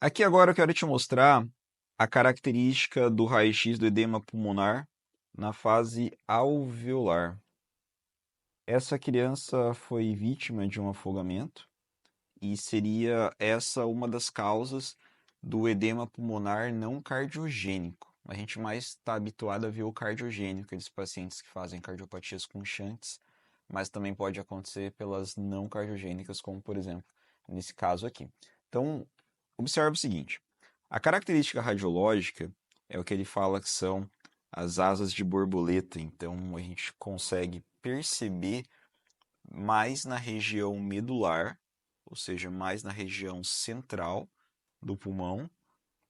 Aqui agora eu quero te mostrar a característica do raio-x do edema pulmonar na fase alveolar. Essa criança foi vítima de um afogamento e seria essa uma das causas do edema pulmonar não cardiogênico. A gente mais está habituado a ver o cardiogênico, aqueles pacientes que fazem cardiopatias com shunts, mas também pode acontecer pelas não cardiogênicas, como por exemplo, nesse caso aqui. Então, observe o seguinte: a característica radiológica é o que ele fala que são as asas de borboleta. Então, a gente consegue perceber mais na região medular, ou seja, mais na região central do pulmão,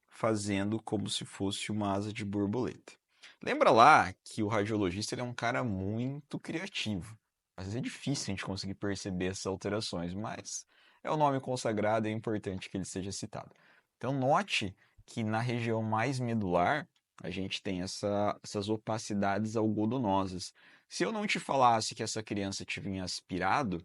fazendo como se fosse uma asa de borboleta. Lembra lá que o radiologista ele é um cara muito criativo. Às vezes é difícil a gente conseguir perceber essas alterações, mas é o nome consagrado e é importante que ele seja citado. Então, note que na região mais medular, a gente tem essas opacidades algodonosas. Se eu não te falasse que essa criança tinha aspirado,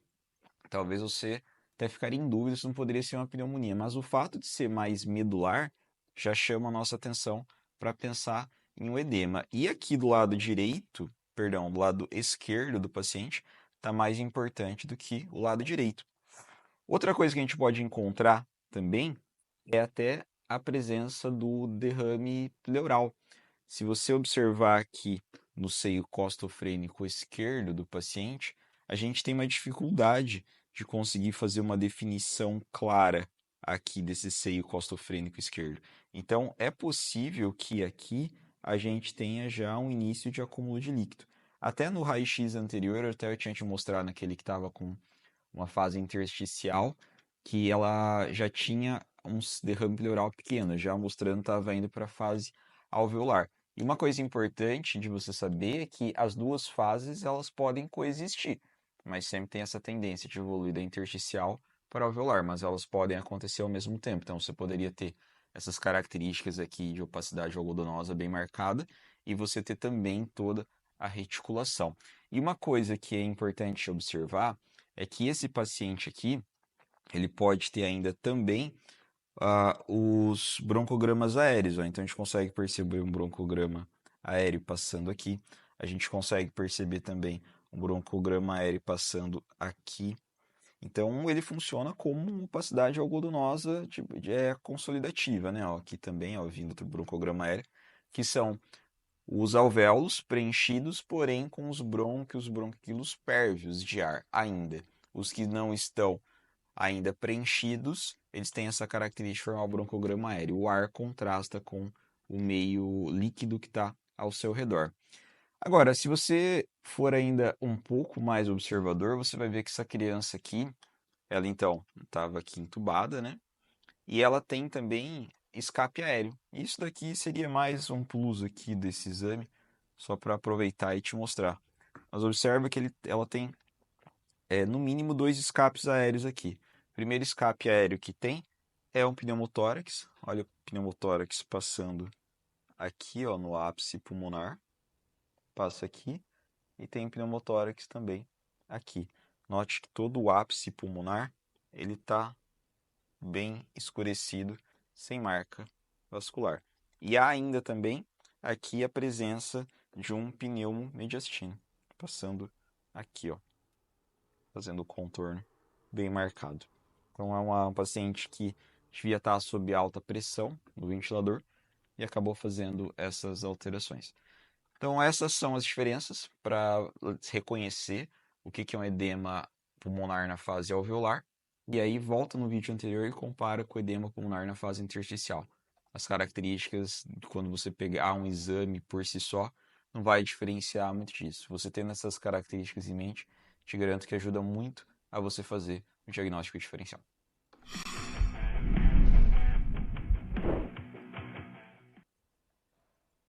talvez você até ficaria em dúvida se não poderia ser uma pneumonia, mas o fato de ser mais medular já chama a nossa atenção para pensar em um edema. E aqui do lado direito, perdão, do lado esquerdo do paciente, está mais importante do que o lado direito. Outra coisa que a gente pode encontrar também é até a presença do derrame pleural. Se você observar aqui no seio costofrênico esquerdo do paciente, a gente tem uma dificuldade de conseguir fazer uma definição clara aqui desse seio costofrênico esquerdo. Então, é possível que aqui a gente tenha já um início de acúmulo de líquido. Até no raio-x anterior, até eu tinha te mostrado naquele que estava com uma fase intersticial, que ela já tinha um derrame pleural pequeno, já mostrando que estava indo para a fase alveolar. E uma coisa importante de você saber é que as duas fases elas podem coexistir, mas sempre tem essa tendência de evoluir da intersticial para alveolar, mas elas podem acontecer ao mesmo tempo. Então você poderia ter essas características aqui de opacidade algodonosa bem marcada e você ter também toda a reticulação. E uma coisa que é importante observar é que esse paciente aqui, ele pode ter ainda também os broncogramas aéreos. Ó. Então a gente consegue perceber um broncograma aéreo passando aqui. A gente consegue perceber também um broncograma aéreo passando aqui. Então ele funciona como uma opacidade algodonosa consolidativa, né? Ó, aqui também, ó, vindo do broncograma aéreo, que são os alvéolos preenchidos, porém com os brônquios, bronquíolos pérvios de ar ainda. Os que não estão ainda preenchidos, eles têm essa característica de formar o broncograma aéreo. O ar contrasta com o meio líquido que está ao seu redor. Agora, se você for ainda um pouco mais observador, você vai ver que essa criança aqui, ela então estava aqui entubada, né? E ela tem também escape aéreo. Isso daqui seria mais um plus aqui desse exame, só para aproveitar e te mostrar. Mas observa que ela tem no mínimo dois escapes aéreos aqui. O primeiro escape aéreo que tem é um pneumotórax. Olha o pneumotórax passando aqui, ó, no ápice pulmonar. Passa aqui. E tem pneumotórax também aqui. Note que todo o ápice pulmonar ele está bem escurecido, sem marca vascular. E há ainda também aqui a presença de um pneumomediastino, passando aqui, ó, fazendo o contorno bem marcado. Então é uma paciente que devia estar sob alta pressão no ventilador e acabou fazendo essas alterações. Então essas são as diferenças para reconhecer o que é um edema pulmonar na fase alveolar. E aí volta no vídeo anterior e compara com o edema pulmonar na fase intersticial. As características, quando você pegar um exame por si só, não vai diferenciar muito disso. Você tendo essas características em mente, te garanto que ajuda muito a você fazer o diagnóstico diferencial.